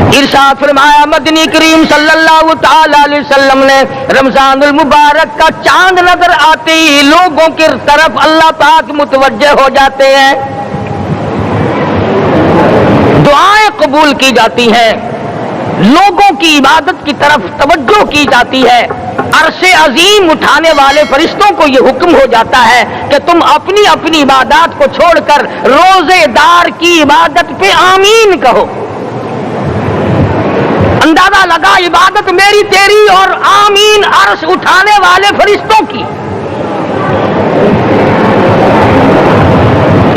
ارشاد فرمایا مدنی کریم صلی اللہ تعالی علیہ وسلم نے رمضان المبارک کا چاند نظر آتے ہی لوگوں کی طرف اللہ پاک متوجہ ہو جاتے ہیں، دعائیں قبول کی جاتی ہیں، لوگوں کی عبادت کی طرف توجہ کی جاتی ہے۔ عرش عظیم اٹھانے والے فرشتوں کو یہ حکم ہو جاتا ہے کہ تم اپنی اپنی عبادات کو چھوڑ کر روزے دار کی عبادت پہ آمین کہو۔ اندازہ لگا عبادت میری تیری اور آمین عرش اٹھانے والے فرشتوں کی۔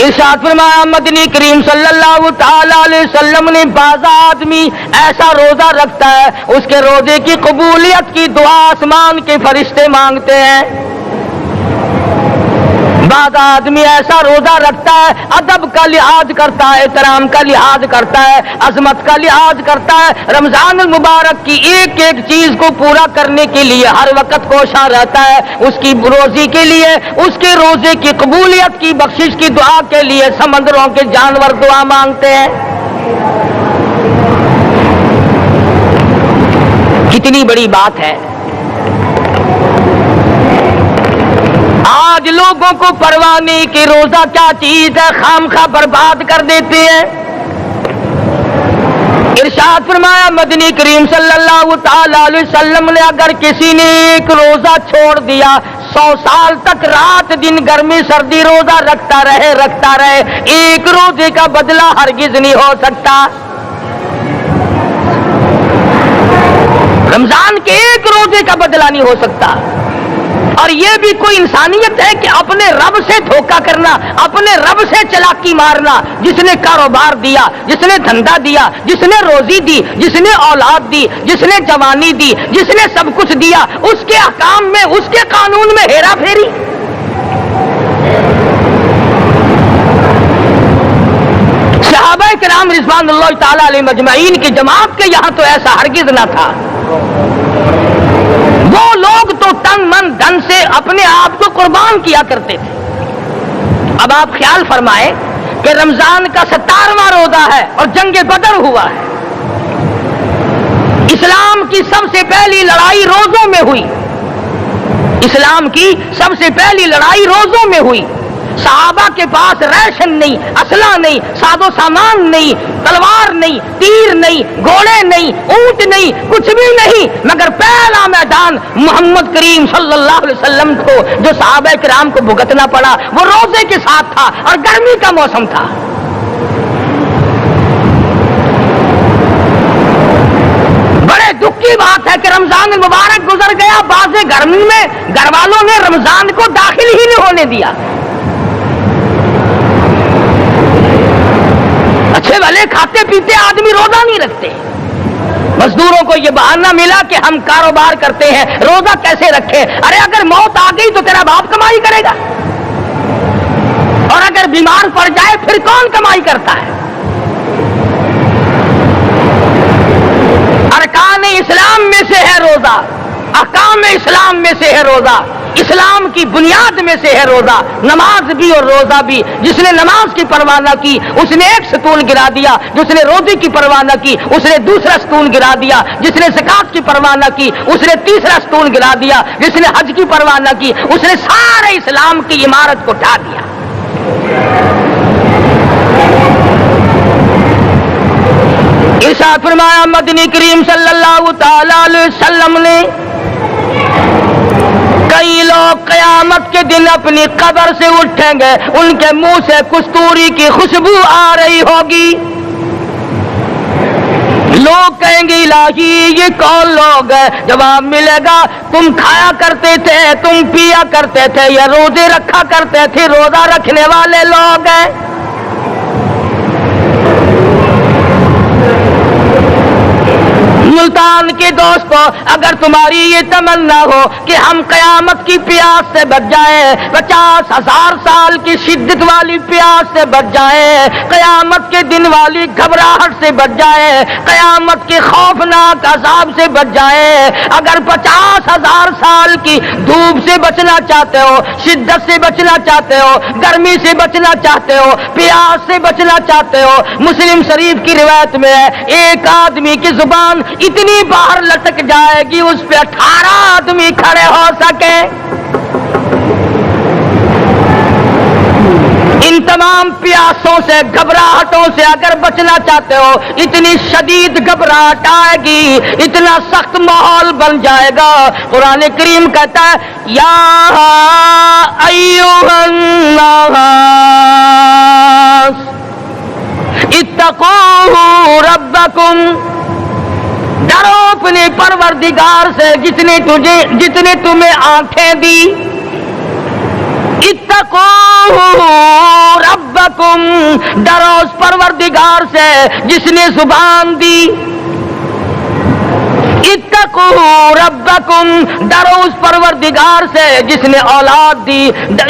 ارشاد فرمایا مدنی کریم صلی اللہ تعالی علیہ وسلم نے بعض آدمی ایسا روزہ رکھتا ہے اس کے روزے کی قبولیت کی دعا آسمان کے فرشتے مانگتے ہیں۔ بعض آدمی ایسا روزہ رکھتا ہے ادب کا لحاظ کرتا ہے، احترام کا لحاظ کرتا ہے، عظمت کا لحاظ کرتا ہے، رمضان المبارک کی ایک ایک چیز کو پورا کرنے کے لیے ہر وقت کوشاں رہتا ہے، اس کی روزی کے لیے، اس کے روزے کی قبولیت کی بخشش کی دعا کے لیے سمندروں کے جانور دعا مانگتے ہیں۔ کتنی بڑی بات ہے، آج لوگوں کو پرواہ نہیں کہ روزہ کیا چیز ہے، خام خواہ برباد کر دیتے ہیں۔ ارشاد فرمایا مدنی کریم صلی اللہ تعالی علیہ وسلم نے اگر کسی نے ایک روزہ چھوڑ دیا 100 سال تک رات دن گرمی سردی روزہ رکھتا رہے ایک روزے کا بدلہ ہرگز نہیں ہو سکتا۔ رمضان کے ایک روزے کا بدلہ نہیں ہو سکتا۔ اور یہ بھی کوئی انسانیت ہے کہ اپنے رب سے دھوکہ کرنا، اپنے رب سے چلاکی مارنا؟ جس نے کاروبار دیا، جس نے دھندا دیا، جس نے روزی دی، جس نے اولاد دی، جس نے جوانی دی، جس نے سب کچھ دیا، اس کے احکام میں، اس کے قانون میں ہیرا پھیری۔ صحابہ کرام رضوان اللہ تعالی علیہ مجمعین کی جماعت کے یہاں تو ایسا ہرگز نہ تھا۔ وہ لوگ تو تن من دھن سے اپنے آپ کو قربان کیا کرتے تھے۔ اب آپ خیال فرمائیں کہ رمضان کا 17واں روزہ ہے اور جنگ بدر ہوا ہے۔ اسلام کی سب سے پہلی لڑائی روزوں میں ہوئی، اسلام کی سب سے پہلی لڑائی روزوں میں ہوئی۔ صحابہ کے پاس ریشن نہیں، اسلحہ نہیں، ساز و سامان نہیں، تلوار نہیں، تیر نہیں، گھوڑے نہیں، اونٹ نہیں، کچھ بھی نہیں، مگر پہلا میدان محمد کریم صلی اللہ علیہ وسلم کو جو صحابہ کرام کو بھگتنا پڑا وہ روزے کے ساتھ تھا اور گرمی کا موسم تھا۔ بڑے دکھ کی بات ہے کہ رمضان المبارک گزر گیا، بعض گرمی میں گھر والوں نے رمضان کو داخل ہی نہیں ہونے دیا۔ اچھے بھلے کھاتے پیتے آدمی روزہ نہیں رکھتے، مزدوروں کو یہ بہانہ ملا کہ ہم کاروبار کرتے ہیں، روزہ کیسے رکھے؟ ارے اگر موت آ گئی تو تیرا باپ کمائی کرے گا، اور اگر بیمار پڑ جائے پھر کون کمائی کرتا ہے؟ ارکان اسلام میں سے ہے روزہ، احکام اسلام میں سے ہے روزہ، اسلام کی بنیاد میں سے ہے روزہ، نماز بھی اور روزہ بھی۔ جس نے نماز کی پرواہ نہ کی اس نے ایک ستون گرا دیا، جس نے روزے کی پرواہ نہ کی اس نے دوسرا ستون گرا دیا، جس نے زکات کی پرواہ نہ کی اس نے تیسرا ستون گرا دیا، جس نے حج کی پرواہ نہ کی اس نے سارے اسلام کی عمارت کو ڈھا دیا۔ ارشاد فرمایا مدنی کریم صلی اللہ تعالی علیہ وسلم نے کئی لوگ قیامت کے دن اپنی قبر سے اٹھیں گے، ان کے منہ سے کستوری کی خوشبو آ رہی ہوگی۔ لوگ کہیں گے الہی یہ کون لوگ ہیں؟ جواب ملے گا تم کھایا کرتے تھے، تم پیا کرتے تھے، یا روزے رکھا کرتے تھے، روزہ رکھنے والے لوگ ہیں۔ ملتان کے دوستوں، اگر تمہاری یہ تمنا ہو کہ ہم قیامت کی پیاس سے بچ جائیں، 50,000 سال کی شدت والی پیاس سے بچ جائیں، قیامت کے دن والی گھبراہٹ سے بچ جائیں، قیامت کے خوفناک عذاب سے بچ جائیں، اگر 50,000 سال کی دھوپ سے بچنا چاہتے ہو، شدت سے بچنا چاہتے ہو، گرمی سے بچنا چاہتے ہو، پیاس سے بچنا چاہتے ہو، مسلم شریف کی روایت میں ہے ایک آدمی کی زبان اتنی باہر لٹک جائے گی اس پہ 18 آدمی کھڑے ہو سکے۔ ان تمام پیاسوں سے، گھبراہٹوں سے اگر بچنا چاہتے ہو، اتنی شدید گھبراہٹ آئے گی، اتنا سخت ماحول بن جائے گا۔ قرآن کریم کہتا ہے یا ایھا الناس اتقوا ربکم، ڈرو اپنے پروردگار سے جتنے تمہیں آنکھیں دی، اتقوا ربکم، ڈرو اس پروردگار سے جس نے زبان دی، اتقوا ربکم، ڈرو اس پروردگار سے جس نے اولاد دی،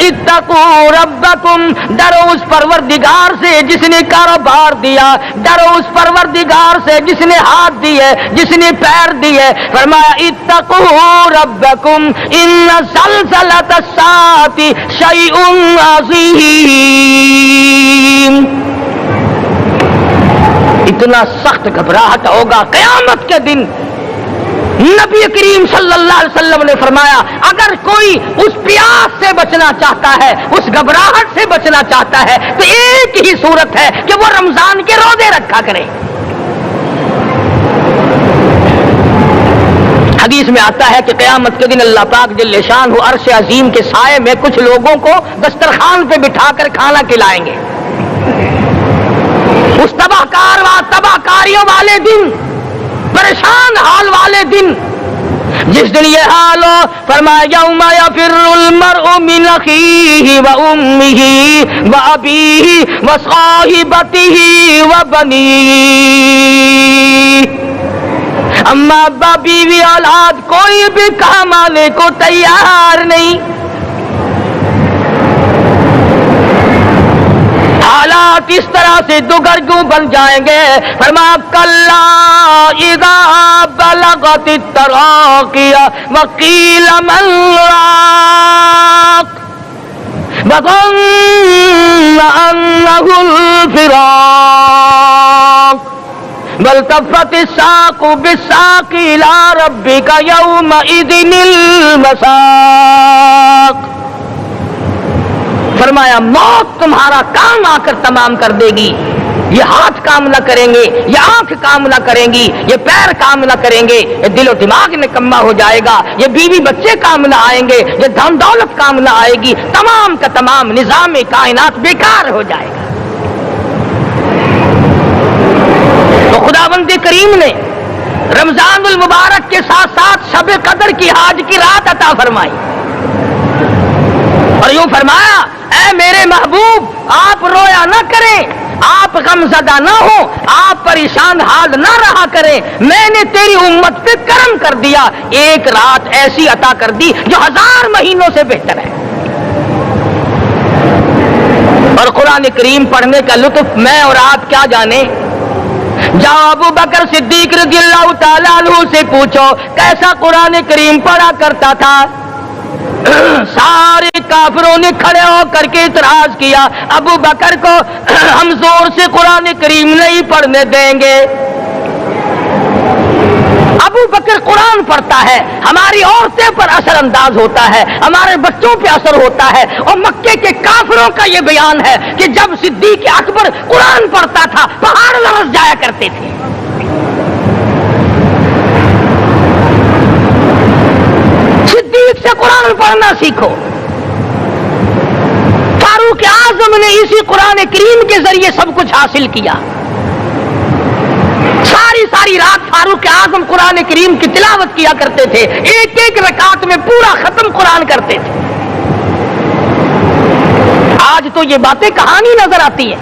اتقوا ربکم، ڈرو اس پروردگار سے جس نے کاروبار دیا، ڈرو اس پروردگار سے جس نے ہاتھ دیے، جس نے پیر دیے۔ فرمایا اتقوا ربکم ان زلزلۃ الساعۃ شیء عظیم، اتنا سخت گھبراہٹ ہوگا قیامت کے دن۔ نبی کریم صلی اللہ علیہ وسلم نے فرمایا اگر کوئی اس پیاس سے بچنا چاہتا ہے، اس گھبراہٹ سے بچنا چاہتا ہے، تو ایک ہی صورت ہے کہ وہ رمضان کے روزے رکھا کرے۔ حدیث میں آتا ہے کہ قیامت کے دن اللہ پاک جل شان عرش عظیم کے سائے میں کچھ لوگوں کو دسترخوان پہ بٹھا کر کھانا کھلائیں گے۔ اس تباہ کاریوں والے دن، پریشان حال والے دن، جس دن یہ حال ہو، فرمایا یوم یفر المرء من اخیہ و امہ و ابیہ و صاحبتہ و بنیہ، اما ابا بیوی اولاد کوئی بھی کام آنے کو تیار نہیں۔ حالات اس طرح سے دگرگوں بن جائیں گے۔ فرمایا کلا اذا بلغت التراقی وقیل من راق وظن انہ الفراق والتفت الساق بالساق الى ربک یومئذ المساق۔ فرمایا موت تمہارا کام آ کر تمام کر دے گی، یہ ہاتھ کام نہ کریں گے، یہ آنکھ کام نہ کریں گی، یہ پیر کام نہ کریں گے، یہ دل و دماغ نکما ہو جائے گا، یہ بیوی بچے کام نہ آئیں گے، یہ دھن دولت کام نہ آئے گی، تمام کا تمام نظام کائنات بیکار ہو جائے گا۔ تو خداوند کریم نے رمضان المبارک کے ساتھ ساتھ شب قدر کی حج کی رات عطا فرمائی اور یوں فرمایا اے میرے محبوب آپ رویا نہ کریں، آپ غم زدہ نہ ہو، آپ پریشان حال نہ رہا کریں، میں نے تیری امت پہ کرم کر دیا، ایک رات ایسی عطا کر دی جو 1000 مہینوں سے بہتر ہے۔ اور قرآن کریم پڑھنے کا لطف میں اور آپ کیا جانے۔ جاؤ ابو بکر صدیق رضی اللہ تعالیٰ عنہ سے پوچھو کیسا قرآن کریم پڑھا کرتا تھا۔ سارے کافروں نے کھڑے ہو کر کے اعتراض کیا ابو بکر کو ہم زور سے قرآن کریم نہیں پڑھنے دیں گے۔ ابو بکر قرآن پڑھتا ہے، ہماری عورتیں پر اثر انداز ہوتا ہے، ہمارے بچوں پہ اثر ہوتا ہے، اور مکے کے کافروں کا یہ بیان ہے کہ جب صدیق اکبر قرآن پڑھتا تھا پہاڑ لرز جایا کرتے تھے۔ صدیق سے قرآن پڑھنا سیکھو۔ فاروق اعظم نے اسی قرآن کریم کے ذریعے سب کچھ حاصل کیا۔ ساری رات فاروق اعظم قرآن کریم کی تلاوت کیا کرتے تھے، ایک ایک رکعت میں پورا ختم قرآن کرتے تھے۔ آج تو یہ باتیں کہانی نظر آتی ہیں۔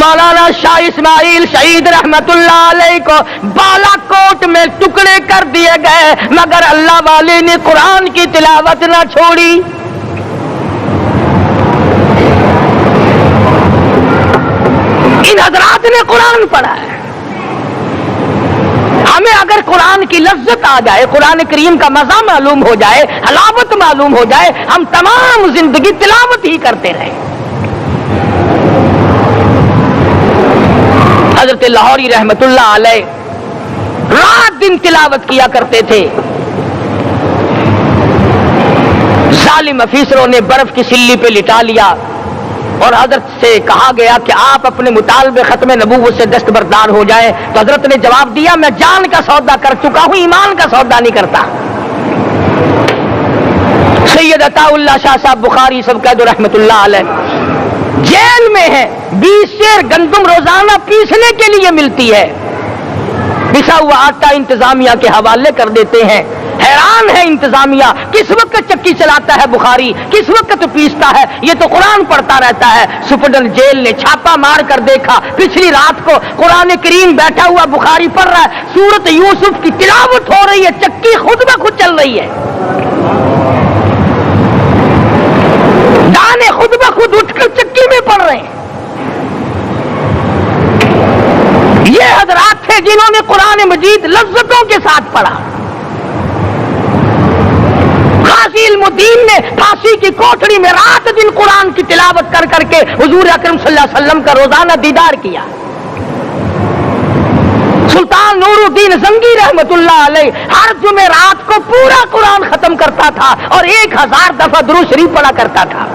مولانا شاہ اسماعیل شہید رحمت اللہ علیہ کو بالا کوٹ میں ٹکڑے کر دیے گئے، مگر اللہ والے نے قرآن کی تلاوت نہ چھوڑی۔ ان حضرات نے قرآن پڑھا ہے۔ ہمیں اگر قرآن کی لذت آ جائے، قرآن کریم کا مزہ معلوم ہو جائے، حلاوت معلوم ہو جائے، ہم تمام زندگی تلاوت ہی کرتے رہیں۔ حضرت لاہوری رحمت اللہ علیہ رات دن تلاوت کیا کرتے تھے۔ ظالم افیسروں نے برف کی سلی پہ لٹا لیا اور حضرت سے کہا گیا کہ آپ اپنے مطالبے ختم نبوت سے دستبردار ہو جائیں، تو حضرت نے جواب دیا میں جان کا سودا کر چکا ہوں، ایمان کا سودا نہیں کرتا۔ سید عطا اللہ شاہ صاحب بخاری سب قید رحمت اللہ علیہ جیل میں ہے، 20 سیر گندم روزانہ پیسنے کے لیے ملتی ہے، پسا ہوا آٹا انتظامیہ کے حوالے کر دیتے ہیں۔ حیران ہے انتظامیہ، کس وقت چکی چلاتا ہے بخاری، کس وقت پیستا ہے، یہ تو قرآن پڑھتا رہتا ہے۔ سپرڈن جیل نے چھاپا مار کر دیکھا، پچھلی رات کو قرآن کریم بیٹھا ہوا بخاری پڑھ رہا ہے، سورت یوسف کی تلاوت ہو رہی ہے، چکی خود بخود چل رہی ہے، دانے خود بخود اٹھ کر چکی میں پڑھ رہے ہیں۔ یہ حضرات تھے جنہوں نے قرآن مجید لذتوں کے ساتھ پڑھا۔ غازی علم الدین نے پھانسی کی کوٹڑی میں رات دن قرآن کی تلاوت کر کر کے حضور اکرم صلی اللہ علیہ وسلم کا روزانہ دیدار کیا۔ سلطان نور الدین زنگی رحمت اللہ علیہ ہر جمعرات کو پورا قرآن ختم کرتا تھا اور 1000 دفعہ درود شریف پڑھا کرتا تھا۔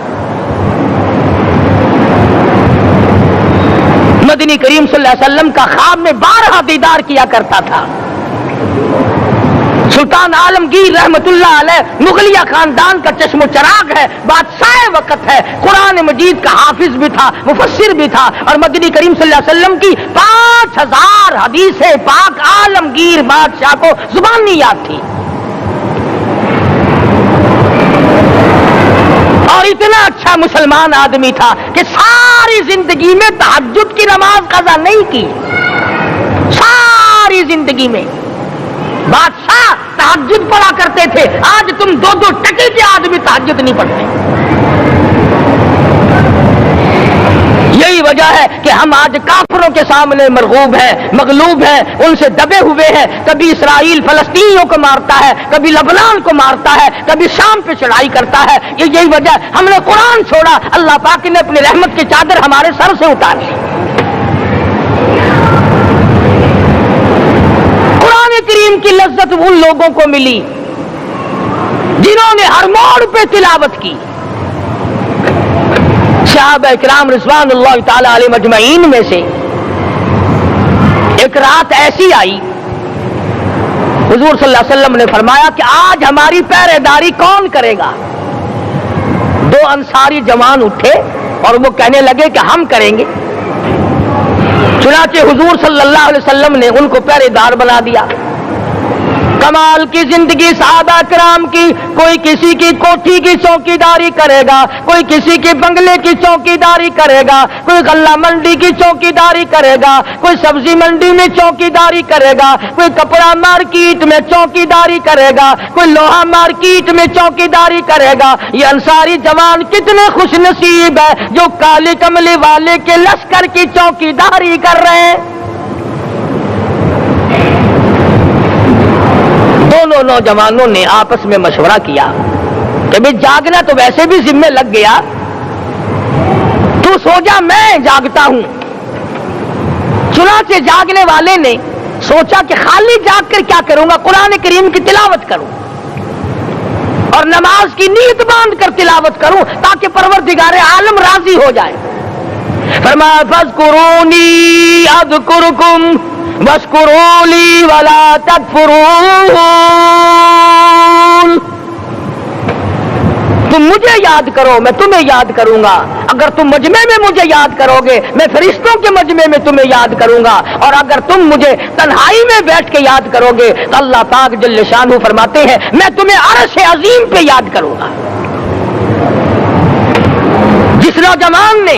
مدنی کریم صلی اللہ علیہ وسلم کا خواب میں 12 دیدار کیا کرتا تھا۔ سلطان عالمگیر رحمت اللہ علیہ مغلیہ خاندان کا چشم و چراغ ہے، بادشاہ وقت ہے، قرآن مجید کا حافظ بھی تھا، مفسر بھی تھا، اور مدنی کریم صلی اللہ علیہ وسلم کی 5000 حدیث پاک عالمگیر بادشاہ کو زبان نہیں یاد تھی، اور اتنا اچھا مسلمان آدمی تھا کہ ساری زندگی میں تہجد کی نماز قضا نہیں کی، ساری زندگی میں۔ بادشاہ تہجد پڑھا کرتے تھے، آج تم 2 ٹکے کے آدمی تہجد نہیں پڑھتے۔ یہی وجہ ہے کہ ہم آج کافروں کے سامنے مرغوب ہیں، مغلوب ہیں، ان سے دبے ہوئے ہیں۔ کبھی اسرائیل فلسطینیوں کو مارتا ہے، کبھی لبنان کو مارتا ہے، کبھی شام پہ چڑھائی کرتا ہے۔ یہی وجہ، ہم نے قرآن چھوڑا، اللہ پاک نے اپنی رحمت کی چادر ہمارے سر سے اتاری۔ کریم کی لذت ان لوگوں کو ملی جنہوں نے ہر موڑ پہ تلاوت کی۔ صحابہ اکرام رضوان اللہ تعالی علیہ مجمعین میں سے ایک رات ایسی آئی، حضور صلی اللہ علیہ وسلم نے فرمایا کہ آج ہماری پہرے داری کون کرے گا؟ 2 انصاری جوان اٹھے اور وہ کہنے لگے کہ ہم کریں گے۔ چنانچہ حضور صلی اللہ علیہ وسلم نے ان کو پہرے دار بنا دیا۔ کمال کی زندگی صحابہ کرام کی، کوئی کسی کی کوٹھی کی چوکی داری کرے گا، کوئی کسی کے بنگلے کی چوکی داری کرے گا، کوئی غلہ منڈی کی چوکی داری کرے گا، کوئی سبزی منڈی میں چوکی داری کرے گا، کوئی کپڑا مارکیٹ میں چوکی داری کرے گا، کوئی لوہا مارکیٹ میں چوکی داری کرے گا۔ یہ انصاری جوان کتنے خوش نصیب ہے جو کالی کملی والے کے لشکر کی چوکی داری کر رہے ہیں۔ دونوں نوجوانوں نے آپس میں مشورہ کیا کہ بھئی جاگنا تو ویسے بھی ذمہ لگ گیا، تو سو جا، میں جاگتا ہوں۔ چنانچہ جاگنے والے نے سوچا کہ خالی جاگ کر کیا کروں گا، قرآن کریم کی تلاوت کروں اور نماز کی نیت باندھ کر تلاوت کروں تاکہ پروردگار عالم راضی ہو جائے۔ فرمایا فاذکرونی اذکرکم واشکروا لی ولا تکفرون، تم مجھے یاد کرو میں تمہیں یاد کروں گا، اگر تم مجمع میں مجھے یاد کرو گے میں فرشتوں کے مجمع میں تمہیں یاد کروں گا، اور اگر تم مجھے تنہائی میں بیٹھ کے یاد کرو گے تو اللہ پاک جل شانہ فرماتے ہیں میں تمہیں عرش عظیم پہ یاد کروں گا۔ جس نوجوان نے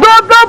2-2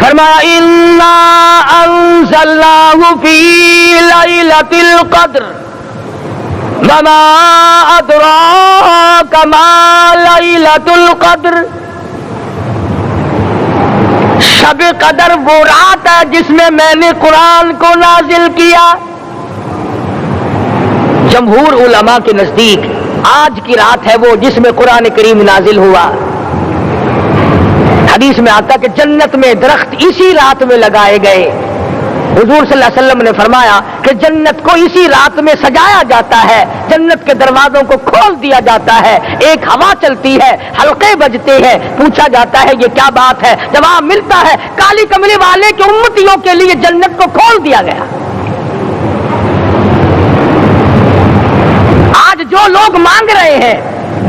فرمایا انا انزلناہ فی لیلۃ القدر وما ادراک ما لیلۃ القدر. شب قدر وہ رات ہے جس میں نے قرآن کو نازل کیا. جمہور علماء کے نزدیک آج کی رات ہے وہ جس میں قرآن کریم نازل ہوا. حدیث میں آتا کہ جنت میں درخت اسی رات میں لگائے گئے. حضور صلی اللہ علیہ وسلم نے فرمایا کہ جنت کو اسی رات میں سجایا جاتا ہے, جنت کے دروازوں کو کھول دیا جاتا ہے, ایک ہوا چلتی ہے, حلقے بجتے ہیں, پوچھا جاتا ہے یہ کیا بات ہے, جواب ملتا ہے کالی کملی والے کے امتیوں کے لیے جنت کو کھول دیا گیا. آج جو لوگ مانگ رہے ہیں,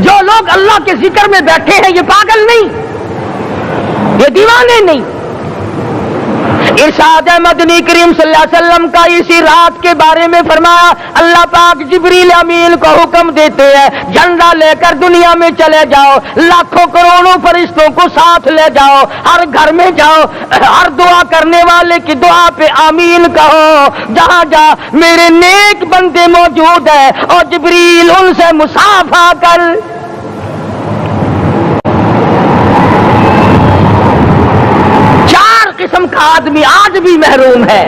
جو لوگ اللہ کے ذکر میں بیٹھے ہیں, یہ پاگل نہیں, یہ دیوانے نہیں. ارشاد مدنی کریم صلی اللہ علیہ وسلم کا اسی رات کے بارے میں فرمایا اللہ پاک جبریل امین کو حکم دیتے ہیں جھنڈا لے کر دنیا میں چلے جاؤ, لاکھوں کروڑوں فرشتوں کو ساتھ لے جاؤ, ہر گھر میں جاؤ, ہر دعا کرنے والے کی دعا پہ آمین کہو, جہاں جا میرے نیک بندے موجود ہیں اور جبریل ان سے مصافحہ کر. قسم کا آدمی آج بھی محروم ہے,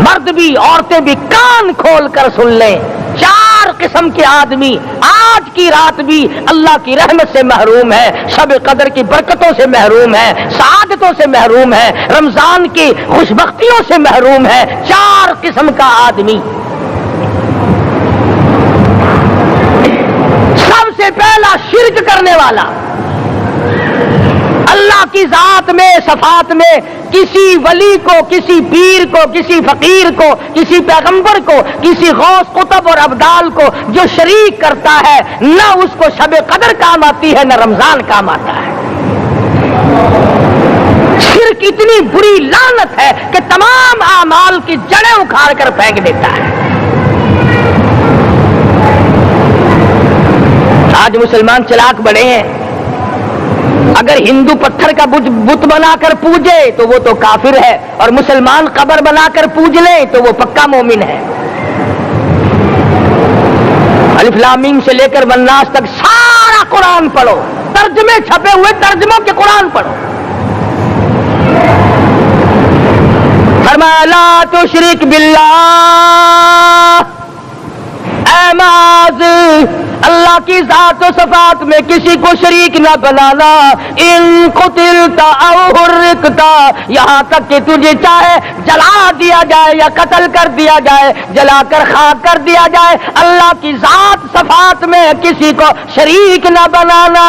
مرد بھی عورتیں بھی کان کھول کر سن لیں. 4 قسم کے آدمی آج کی رات بھی اللہ کی رحمت سے محروم ہے, شب قدر کی برکتوں سے محروم ہے, سعادتوں سے محروم ہے, رمضان کی خوشبختیوں سے محروم ہے. 4 قسم کا آدمی. سب سے پہلا شرک کرنے والا, اللہ کی ذات میں صفات میں کسی ولی کو, کسی پیر کو, کسی فقیر کو, کسی پیغمبر کو, کسی غوث قطب اور ابدال کو جو شریک کرتا ہے, نہ اس کو شب قدر کام آتی ہے نہ رمضان کام آتا ہے. شرک اتنی بری لعنت ہے کہ تمام اعمال کی جڑیں اکھاڑ کر پھینک دیتا ہے. آج مسلمان چلاک بڑے ہیں, اگر ہندو پتھر کا بت بنا کر پوجے تو وہ تو کافر ہے, اور مسلمان قبر بنا کر پوج لے تو وہ پکا مومن ہے. الف لام میم سے لے کر والناس تک سارا قرآن پڑھو, ترجمے چھپے ہوئے ترجموں کے قرآن پڑھو. فرمایا لا تشرک باللہ, اے معاذ اللہ کی ذات و صفات میں کسی کو شریک نہ بنانا. ان قتلتا او حرقتا, یہاں تک کہ تجھے چاہے جلا دیا جائے یا قتل کر دیا جائے, جلا کر خاک کر دیا جائے, اللہ کی ذات صفات میں کسی کو شریک نہ بنانا.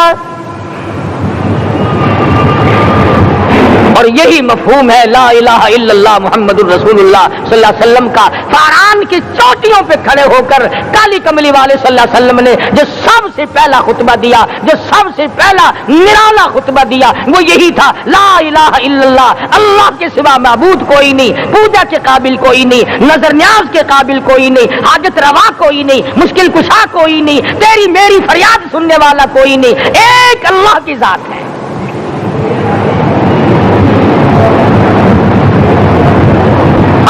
اور یہی مفہوم ہے لا الہ الا اللہ محمد الرسول اللہ صلی اللہ علیہ وسلم کا. فاران کی چوٹیوں پہ کھڑے ہو کر کالی کملی والے صلی اللہ علیہ وسلم نے جو سب سے پہلا خطبہ دیا, جو سب سے پہلا نرالا خطبہ دیا, وہ یہی تھا لا الہ الا اللہ, اللہ کے سوا معبود کوئی نہیں, پوجا کے قابل کوئی نہیں, نظر نیاز کے قابل کوئی نہیں, حاجت روا کوئی نہیں, مشکل کشا کوئی نہیں, تیری میری فریاد سننے والا کوئی نہیں, ایک اللہ کی ذات ہے.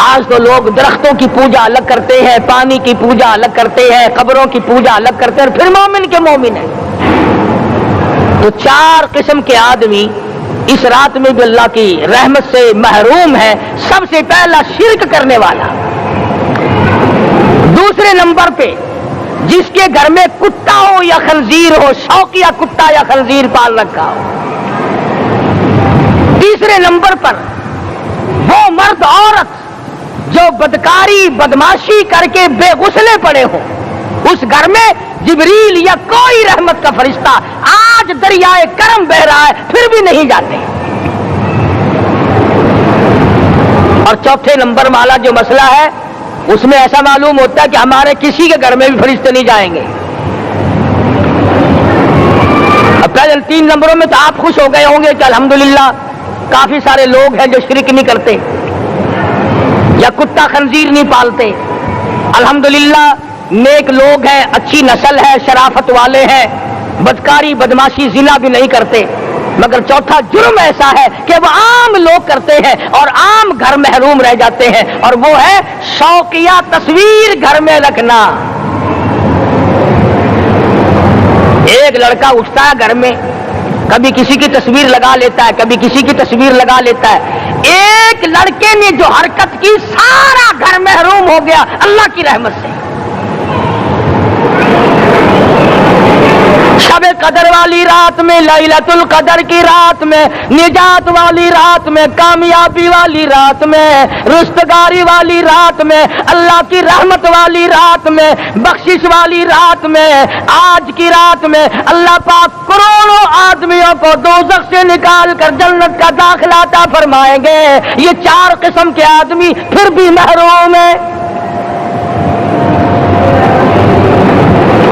آج تو لوگ درختوں کی پوجا الگ کرتے ہیں, پانی کی پوجا الگ کرتے ہیں, قبروں کی پوجا الگ کرتے ہیں, پھر مومن کے مومن ہیں. تو 4 قسم کے آدمی اس رات میں بھی اللہ کی رحمت سے محروم ہے. سب سے پہلا شرک کرنے والا. دوسرے نمبر پہ جس کے گھر میں کتا ہو یا خنزیر ہو, شوقیہ کتا یا خنزیر پال رکھا ہو. تیسرے نمبر پر وہ مرد عورت جو بدکاری بدماشی کر کے بے غسلے پڑے ہوں, اس گھر میں جبریل یا کوئی رحمت کا فرشتہ آج دریائے کرم بہ رہا ہے پھر بھی نہیں جاتے. اور چوتھے نمبر والا جو مسئلہ ہے اس میں ایسا معلوم ہوتا ہے کہ ہمارے کسی کے گھر میں بھی فرشتے نہیں جائیں گے. اب پہلے 3 نمبروں میں تو آپ خوش ہو گئے ہوں گے کہ الحمدللہ کافی سارے لوگ ہیں جو شرک نہیں کرتے یا کتا خنزیر نہیں پالتے, الحمدللہ نیک لوگ ہیں, اچھی نسل ہے, شرافت والے ہیں, بدکاری بدماشی زنا بھی نہیں کرتے. مگر چوتھا جرم ایسا ہے کہ وہ عام لوگ کرتے ہیں اور عام گھر محروم رہ جاتے ہیں، اور وہ ہے شوقیہ تصویر گھر میں رکھنا۔ ایک لڑکا اٹھتا ہے گھر میں، کبھی کسی کی تصویر لگا لیتا ہے، کبھی کسی کی تصویر لگا لیتا ہے۔ ایک لڑکے نے جو حرکت کی سارا گھر محروم ہو گیا اللہ کی رحمت سے۔ شب قدر والی رات میں، لیلۃ القدر کی رات میں، نجات والی رات میں، کامیابی والی رات میں، رستگاری والی رات میں، اللہ کی رحمت والی رات میں، بخشش والی رات میں، آج کی رات میں اللہ پاک کروڑوں آدمیوں کو دوزخ سے نکال کر جنت کا داخلہ عطا فرمائیں گے۔ یہ 4 قسم کے آدمی پھر بھی محروم ہیں۔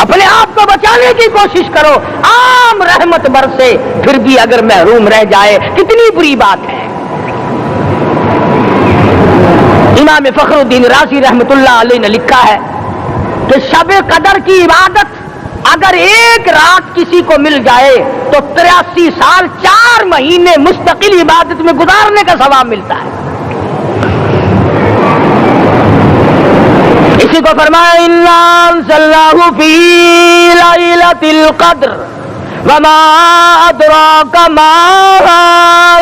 اپنے آپ کو بچانے کی کوشش کرو، عام رحمت برسے پھر بھی اگر محروم رہ جائے کتنی بری بات ہے۔ امام فخر الدین رازی رحمت اللہ علیہ نے لکھا ہے کہ شب قدر کی عبادت اگر ایک رات کسی کو مل جائے تو 83 سال 4 مہینے مستقل عبادت میں گزارنے کا ثواب ملتا ہے۔ اسی کو فرمایا اِنَّا أَنزَلْنَاهُ فِي لَيْلَةِ الْقَدْرِ وَمَا أَدْرَاكَ مَا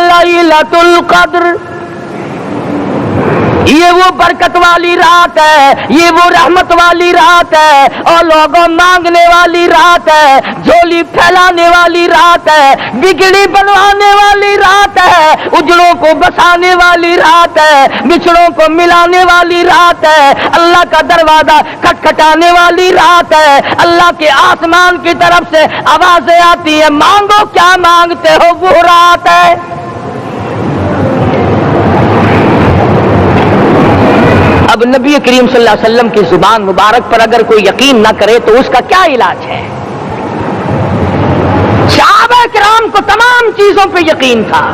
لَيْلَةُ الْقَدْرِ۔ یہ وہ برکت والی رات ہے، یہ وہ رحمت والی رات ہے، اور لوگوں مانگنے والی رات ہے، جھولی پھیلانے والی رات ہے، بگڑی بنوانے والی رات ہے، اجڑوں کو بسانے والی رات ہے، بچھڑوں کو ملانے والی رات ہے، اللہ کا دروازہ کھٹکھٹانے والی رات ہے، اللہ کے آسمان کی طرف سے آوازیں آتی ہیں مانگو کیا مانگتے ہو، وہ رات ہے۔ اب نبی کریم صلی اللہ علیہ وسلم کی زبان مبارک پر اگر کوئی یقین نہ کرے تو اس کا کیا علاج ہے؟ صحابہ کرام کو تمام چیزوں پہ یقین تھا،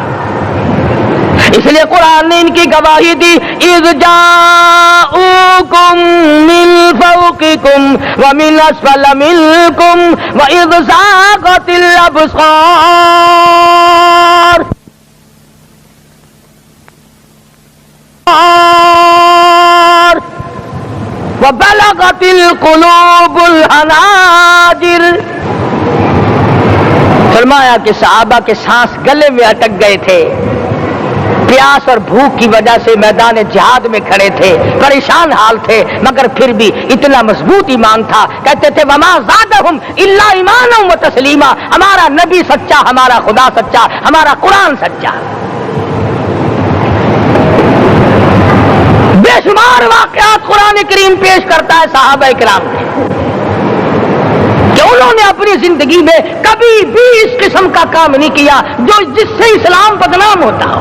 اس لیے قرآن نے ان کی گواہی دی اِذْ جَاءُوكُم مِّن فَوْقِكُمْ وَمِنْ أَسْفَلَ مِنكُمْ وَإِذْ زَاغَتِ الْأَبْصَارُ وَبَلَغَتِ الْقُلُوبُ الْحَنَاجِرَ۔ فرمایا کہ صحابہ کے سانس گلے میں اٹک گئے تھے، پیاس اور بھوک کی وجہ سے میدان جہاد میں کھڑے تھے، پریشان حال تھے، مگر پھر بھی اتنا مضبوط ایمان تھا، کہتے تھے وَمَا زَادَهُمْ إِلَّا إِيمَانًا وَتَسْلِيمًا، ہمارا نبی سچا، ہمارا خدا سچا، ہمارا قرآن سچا۔ بے شمار واقعات قرآن کریم پیش کرتا ہے صحابہ کرام کے کہ انہوں نے اپنی زندگی میں کبھی بھی اس قسم کا کام نہیں کیا جس سے اسلام بدنام ہوتا ہو۔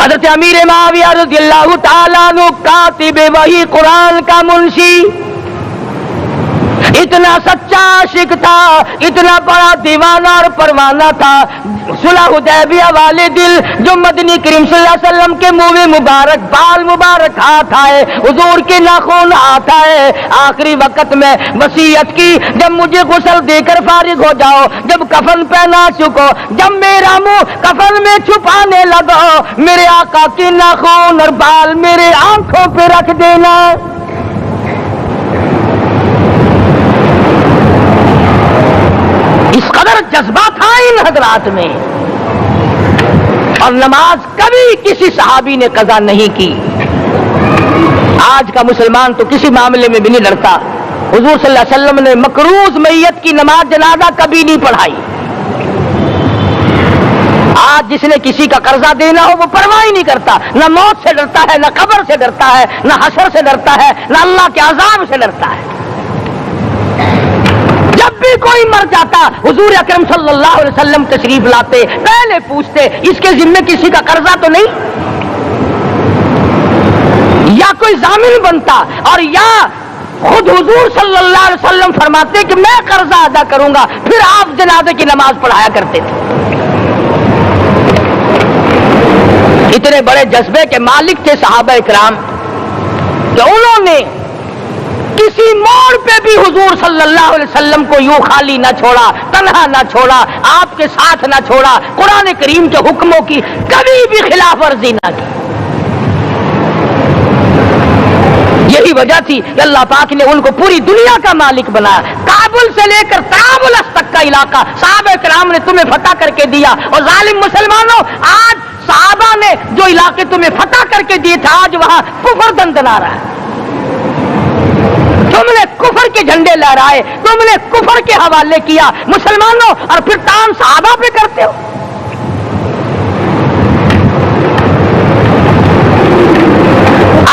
حضرت امیر معاویہ رضی اللہ تعالیٰ عنہ کاتب وحی قرآن کا منشی، اتنا سچا عاشق تھا، اتنا بڑا دیوانہ اور پروانہ تھا، صلح حدیبیہ والے دل جو مدنی کریم صلی اللہ علیہ وسلم کے منہ مبارک، بال مبارک ہاتھ آئے، حضور کے ناخن ہاتھ آئے، آخری وقت میں وصیت کی جب مجھے غسل دے کر فارغ ہو جاؤ، جب کفن پہنا چکو، جب میرا منہ کفن میں چھپانے لگو، میرے آقا کے ناخن اور بال میرے آنکھوں پہ رکھ دینا۔ اس قدر جذبہ تھا ان حضرات میں، اور نماز کبھی کسی صحابی نے قضا نہیں کی۔ آج کا مسلمان تو کسی معاملے میں بھی نہیں لڑتا، حضور صلی اللہ علیہ وسلم نے مقروض میت کی نماز جنازہ کبھی نہیں پڑھائی۔ آج جس نے کسی کا قرضہ دینا ہو وہ پرواہ ہی نہیں کرتا، نہ موت سے ڈرتا ہے، نہ قبر سے ڈرتا ہے، نہ حشر سے ڈرتا ہے، نہ اللہ کے عذاب سے ڈرتا ہے۔ جب بھی کوئی مر جاتا حضور اکرم صلی اللہ علیہ وسلم تشریف لاتے، پہلے پوچھتے اس کے ذمے کسی کا قرضہ تو نہیں، یا کوئی ضامن بنتا، اور یا خود حضور صلی اللہ علیہ وسلم فرماتے کہ میں قرضہ ادا کروں گا، پھر آپ جنازے کی نماز پڑھایا کرتے تھے۔ اتنے بڑے جذبے کے مالک تھے صحابہ کرام کہ انہوں نے کسی موڑ پہ بھی حضور صلی اللہ علیہ وسلم کو یوں خالی نہ چھوڑا، تنہا نہ چھوڑا، آپ کے ساتھ نہ چھوڑا، قرآن کریم کے حکموں کی کبھی بھی خلاف ورزی نہ کی۔ یہی وجہ تھی کہ اللہ پاک نے ان کو پوری دنیا کا مالک بنایا۔ کابل سے لے کر طرابلس تک کا علاقہ صحابہ کرام نے تمہیں فتح کر کے دیا، اور ظالم مسلمانوں آج صحابہ نے جو علاقے تمہیں فتح کر کے دیے تھے آج وہاں کفر دندنا رہا ہے۔ تم نے کفر کے جھنڈے لہرائے، تم نے کفر کے حوالے کیا مسلمانوں، اور پھر تان صحابہ پہ کرتے ہو۔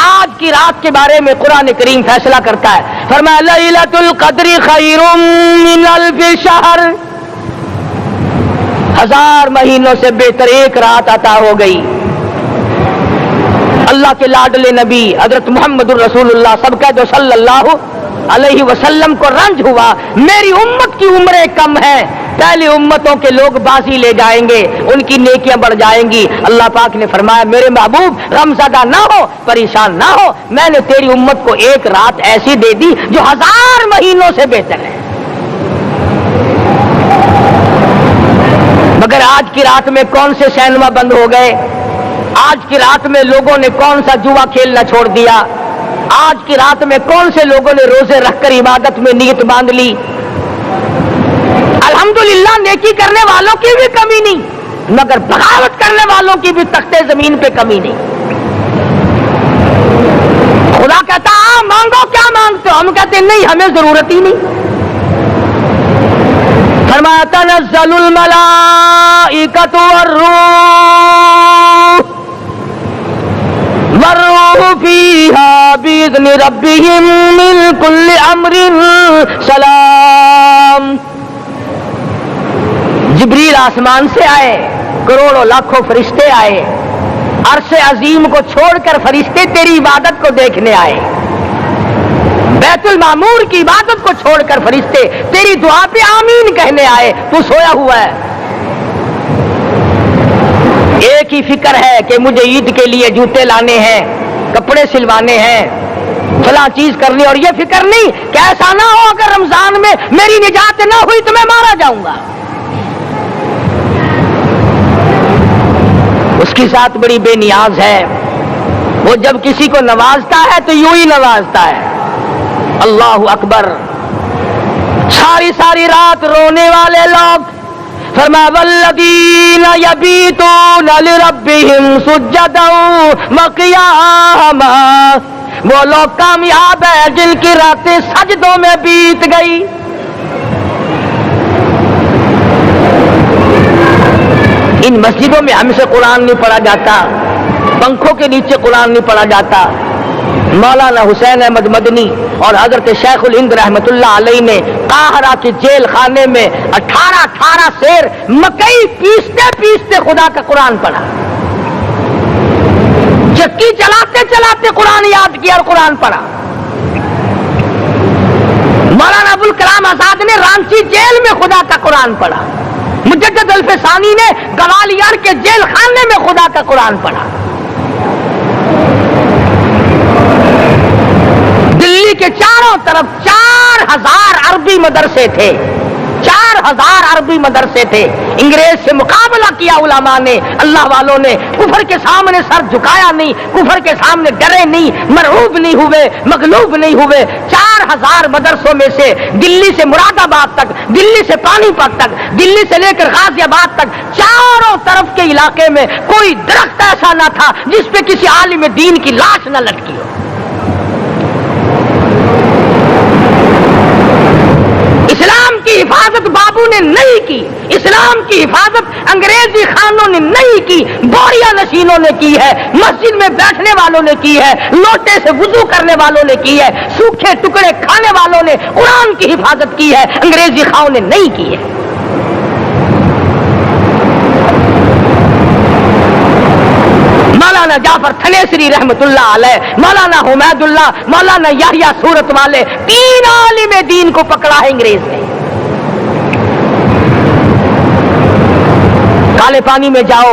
آج کی رات کے بارے میں قرآن کریم فیصلہ کرتا ہے، فرمایا لیلۃ القدر خیر من الف شہر، 1000 مہینوں سے بہتر ایک رات عطا ہو گئی۔ اللہ کے لاڈلے نبی حضرت محمد الرسول اللہ سب کا جو صلی اللہ علیہ وسلم کو رنج ہوا، میری امت کی عمریں کم ہیں، پہلی امتوں کے لوگ بازی لے جائیں گے، ان کی نیکیاں بڑھ جائیں گی۔ اللہ پاک نے فرمایا میرے محبوب غمزدہ نہ ہو، پریشان نہ ہو، میں نے تیری امت کو ایک رات ایسی دے دی جو 1000 مہینوں سے بہتر ہے۔ مگر آج کی رات میں کون سے سینما بند ہو گئے؟ آج کی رات میں لوگوں نے کون سا جوا کھیلنا چھوڑ دیا؟ آج کی رات میں کون سے لوگوں نے روزے رکھ کر عبادت میں نیت باندھ لی؟ الحمدللہ نیکی کرنے والوں کی بھی کمی نہیں، مگر بغاوت کرنے والوں کی بھی تختے زمین پہ کمی نہیں۔ خدا کہتا مانگو کیا مانگتے ہو؟ ہم کہتے نہیں ہمیں ضرورت ہی نہیں۔ فرمایا تنزل الملائکۃ والروح فیہا بإذن ربہم من کل امر سلام۔ جبریل آسمان سے آئے، کروڑوں لاکھوں فرشتے آئے، عرش عظیم کو چھوڑ کر فرشتے تیری عبادت کو دیکھنے آئے، بیت المعمور کی عبادت کو چھوڑ کر فرشتے تیری دعا پہ آمین کہنے آئے، تو سویا ہوا ہے۔ ایک ہی فکر ہے کہ مجھے عید کے لیے جوتے لانے ہیں، کپڑے سلوانے ہیں، فلاں چیز کرنی، اور یہ فکر نہیں کہ ایسا نہ ہو اگر رمضان میں میری نجات نہ ہوئی تو میں مارا جاؤں گا۔ اس کی ذات بڑی بے نیاز ہے، وہ جب کسی کو نوازتا ہے تو یوں ہی نوازتا ہے۔ اللہ اکبر۔ ساری ساری رات رونے والے لوگ، فرمایا والذین یبیتون لربہم سجدا وقیاما، وہ لوگ کامیاب ہیں جن کی راتیں سجدوں میں بیت گئی۔ ان مسجدوں میں ہم سے قرآن نہیں پڑھا جاتا، پنکھوں کے نیچے قرآن نہیں پڑھا جاتا۔ مولانا حسین احمد مدنی اور حضرت شیخ الہند رحمت اللہ علیہ نے قاہرہ کے جیل خانے میں 18 سیر مکئی پیستے پیستے خدا کا قرآن پڑھا۔ چکی چلاتے چلاتے قرآن یاد کیا اور قرآن پڑھا۔ مولانا ابوالکلام آزاد نے رانچی جیل میں خدا کا قرآن پڑھا۔ مجدد الفسانی نے گوالیار کے جیل خانے میں خدا کا قرآن پڑھا۔ دلی کے چاروں طرف 4000 عربی مدرسے تھے، 4000 عربی مدرسے تھے۔ انگریز سے مقابلہ کیا علماء نے، اللہ والوں نے، کفر کے سامنے سر جھکایا نہیں، کفر کے سامنے ڈرے نہیں، مرعوب نہیں ہوئے، مغلوب نہیں ہوئے۔ 4000 مدرسوں میں سے دلی سے مراد آباد تک، دلی سے پانی پت تک، دلی سے لے کر غازی آباد تک، چاروں طرف کے علاقے میں کوئی درخت ایسا نہ تھا جس پہ کسی عالم دین کی لاش نہ لٹکی ہو۔ اسلام کی حفاظت بابو نے نہیں کی، اسلام کی حفاظت انگریزی خانوں نے نہیں کی، بوریا نشینوں نے کی ہے، مسجد میں بیٹھنے والوں نے کی ہے، لوٹے سے وضو کرنے والوں نے کی ہے، سوکھے ٹکڑے کھانے والوں نے قرآن کی حفاظت کی ہے، انگریزی خانوں نے نہیں کی ہے۔ مولانا جعفر تھنیسری رحمت اللہ علیہ، مولانا حمید اللہ، مولانا یحییٰ صورت والے، 3 عالم دین کو پکڑا ہے انگریز نے۔ کالے پانی میں جاؤ،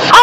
100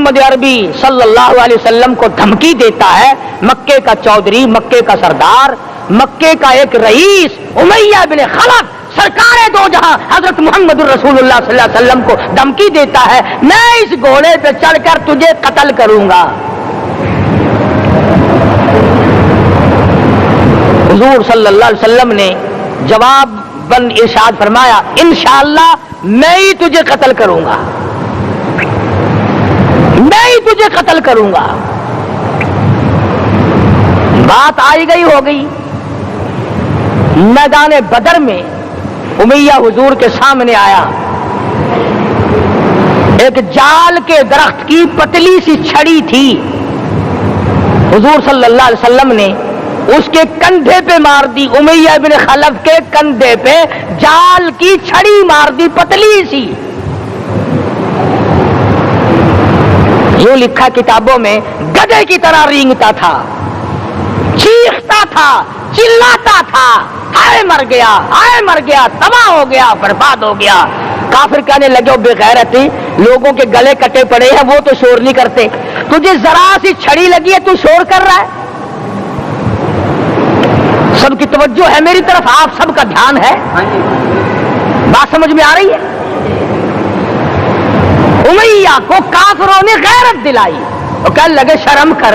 محمد عربی صلی اللہ علیہ وسلم کو دھمکی دیتا ہے، مکے کا چودھری، مکے کا سردار، مکے کا ایک رئیس امیہ بن خلف سرکار دو جہاں حضرت محمد رسول اللہ صلی اللہ علیہ وسلم کو دھمکی دیتا ہے، میں اس گھوڑے پہ چڑھ کر تجھے قتل کروں گا۔ حضور صلی اللہ علیہ وسلم نے جواب بن ارشاد فرمایا، انشاءاللہ میں ہی تجھے قتل کروں گا، میں ہی تجھے قتل کروں گا۔ بات آئی گئی ہو گئی۔ میدان بدر میں امیہ حضور کے سامنے آیا، ایک جال کے درخت کی پتلی سی چھڑی تھی، حضور صلی اللہ علیہ وسلم نے اس کے کندھے پہ مار دی، امیہ بن خلف کے کندھے پہ جال کی چھڑی مار دی پتلی سی۔ یوں لکھا کتابوں میں، گدھے کی طرح رینگتا تھا، چیختا تھا، چلاتا تھا، ہائے مر گیا، ہائے مر گیا، تباہ ہو گیا، برباد ہو گیا۔ کافر کہنے لگے، بے غیرتی، لوگوں کے گلے کٹے پڑے ہیں، وہ تو شور نہیں کرتے، تجھے ذرا سی چھڑی لگی ہے تو شور کر رہا ہے۔ سب کی توجہ ہے میری طرف، آپ سب کا دھیان ہے، بات سمجھ میں آ رہی ہے؟ امیہ کو کافروں نے غیرت دلائی، وہ کہنے لگے شرم کر،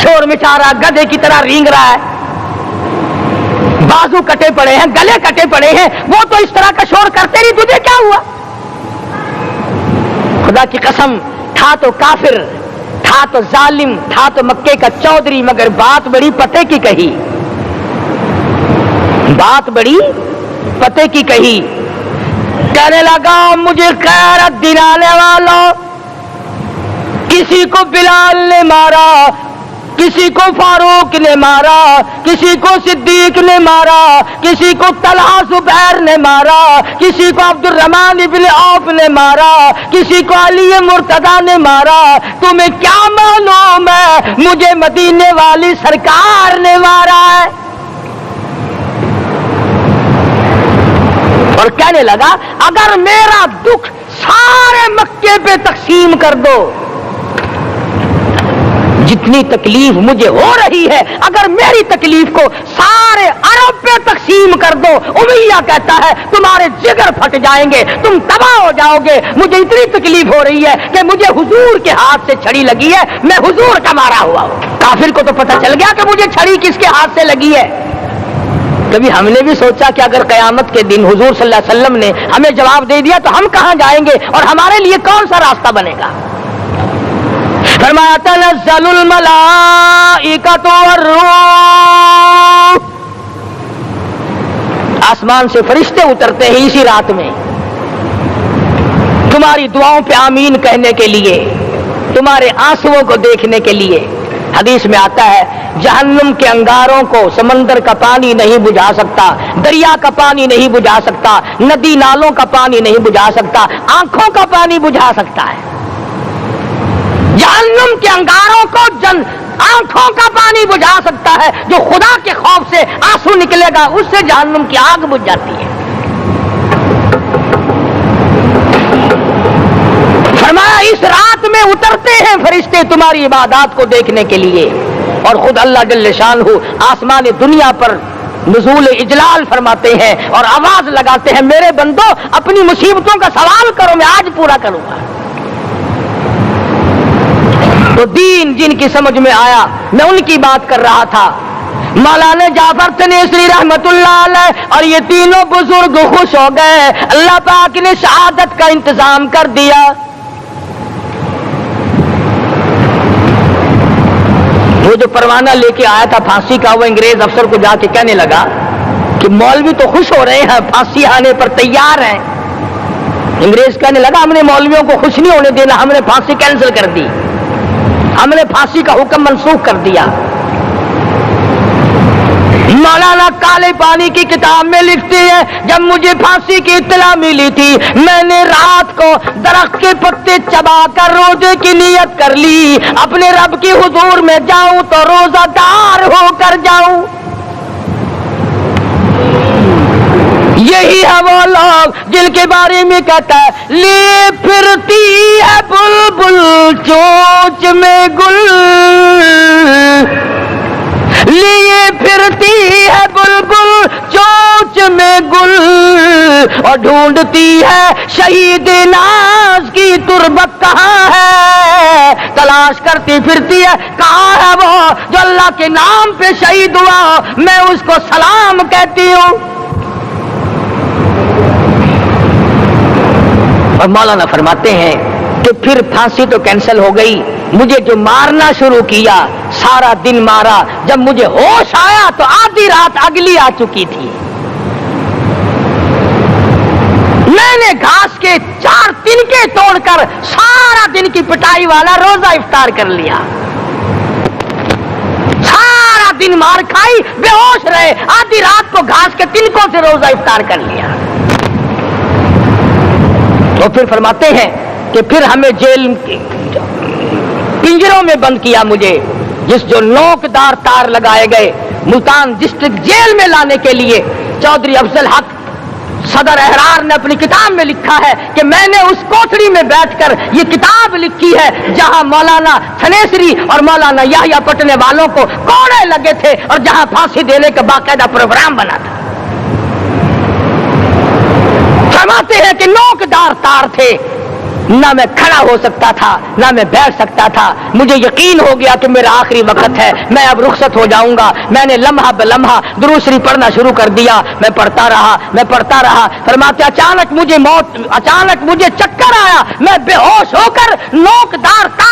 شور مچا رہا، گدھے کی طرح رینگ رہا ہے، بازو کٹے پڑے ہیں، گلے کٹے پڑے ہیں، وہ تو اس طرح کا شور کرتے نہیں، تجھے کیا ہوا؟ خدا کی قسم، تھا تو کافر، تھا تو ظالم، تھا تو مکے کا چودھری، مگر بات بڑی پتے کی کہی، بات بڑی پتے کی کہی۔ کہنے لگا، مجھے غیرت دلانے والوں، کسی کو بلال نے مارا، کسی کو فاروق نے مارا، کسی کو صدیق نے مارا، کسی کو طلحہ زبیر نے مارا، کسی کو عبد الرحمن ابن عوف نے مارا، کسی کو علی مرتضی نے مارا، تمہیں کیا معلوم ہے مجھے مدینے والی سرکار نے مارا ہے؟ اور کہنے لگا، اگر میرا دکھ سارے مکے پہ تقسیم کر دو، جتنی تکلیف مجھے ہو رہی ہے، اگر میری تکلیف کو سارے عرب پہ تقسیم کر دو، امیہ کہتا ہے تمہارے جگر پھٹ جائیں گے، تم تباہ ہو جاؤ گے، مجھے اتنی تکلیف ہو رہی ہے کہ مجھے حضور کے ہاتھ سے چھڑی لگی ہے، میں حضور کا مارا ہوا ہوں۔ کافر کو تو پتہ چل گیا کہ مجھے چھڑی کس کے ہاتھ سے لگی ہے۔ کبھی ہم نے بھی سوچا کہ اگر قیامت کے دن حضور صلی اللہ علیہ وسلم نے ہمیں جواب دے دیا تو ہم کہاں جائیں گے اور ہمارے لیے کون سا راستہ بنے گا؟ فرمایا، تنزل الملائکۃ والروح، آسمان سے فرشتے اترتے ہیں اسی رات میں، تمہاری دعاؤں پہ آمین کہنے کے لیے، تمہارے آنسوؤں کو دیکھنے کے لیے۔ حدیث میں آتا ہے، جہنم کے انگاروں کو سمندر کا پانی نہیں بجھا سکتا، دریا کا پانی نہیں بجھا سکتا، ندی نالوں کا پانی نہیں بجھا سکتا، آنکھوں کا پانی بجھا سکتا ہے۔ جہنم کے انگاروں کو آنکھوں کا پانی بجھا سکتا ہے، جو خدا کے خوف سے آنسو نکلے گا اس سے جہنم کی آگ بجھ جاتی ہے۔ فرمایا، اس رات میں اترتے ہیں فرشتے تمہاری عبادات کو دیکھنے کے لیے، اور خود اللہ جل شانہ آسمان دنیا پر نزول اجلال فرماتے ہیں اور آواز لگاتے ہیں، میرے بندو اپنی مصیبتوں کا سوال کرو، میں آج پورا کروں گا۔ تو دین جن کی سمجھ میں آیا، میں ان کی بات کر رہا تھا، مولانا جعفر تنیسری رحمت اللہ علیہ اور یہ تینوں بزرگ خوش ہو گئے، اللہ پاک نے شہادت کا انتظام کر دیا۔ وہ جو پروانہ لے کے آیا تھا پھانسی کا، وہ انگریز افسر کو جا کے کہنے لگا کہ مولوی تو خوش ہو رہے ہیں، پھانسی آنے پر تیار ہیں۔ انگریز کہنے لگا، ہم نے مولویوں کو خوش نہیں ہونے دینا، ہم نے پھانسی کینسل کر دی، ہم نے پھانسی کا حکم منسوخ کر دیا۔ مولانا کالے پانی کی کتاب میں لکھتے ہیں، جب مجھے پھانسی کی اطلاع ملی تھی، میں نے رات کو درخت کے پتے چبا کر روزے کی نیت کر لی، اپنے رب کی حضور میں جاؤں تو روزہ دار ہو کر جاؤں۔ یہی ہے وہ لوگ جن کے بارے میں کہتا ہے، لے پھرتی ہے بلبل چونچ میں گل لیے پھرتی ہے بلبل چونچ میں گل اور ڈھونڈتی ہے شہید ناز کی تربت کہاں ہے تلاش کرتی پھرتی ہے کہاں ہے وہ جو اللہ کے نام پہ شہید ہوا میں اس کو سلام کہتی ہوں اور مولانا فرماتے ہیں کہ پھر پھانسی تو کینسل ہو گئی مجھے جو مارنا شروع کیا سارا دن مارا جب مجھے ہوش آیا تو آدھی رات اگلی آ چکی تھی میں نے گھاس کے 4 تنکے توڑ کر سارا دن کی پٹائی والا روزہ افطار کر لیا سارا دن مار کھائی بے ہوش رہے آدھی رات کو گھاس کے تنکوں سے روزہ افطار کر لیا تو پھر فرماتے ہیں کہ پھر ہمیں جیل پنجروں میں بند کیا مجھے جس جو نوکدار تار لگائے گئے ملتان ڈسٹرکٹ جیل میں لانے کے لیے چودھری افضل حق صدر احرار نے اپنی کتاب میں لکھا ہے کہ میں نے اس کوٹھڑی میں بیٹھ کر یہ کتاب لکھی ہے جہاں مولانا تھنیسری اور مولانا یحییٰ پٹنے والوں کو کوڑے لگے تھے اور جہاں پھانسی دینے کا باقاعدہ پروگرام بنا تھا فرماتے ہیں کہ نوکدار تار تھے نہ میں کھڑا ہو سکتا تھا نہ میں بیٹھ سکتا تھا مجھے یقین ہو گیا کہ میرا آخری وقت ہے میں اب رخصت ہو جاؤں گا میں نے لمحہ بلمحہ درود شریف پڑھنا شروع کر دیا میں پڑھتا رہا فرماتے اچانک مجھے چکر آیا میں بے ہوش ہو کر نوکدار تاروں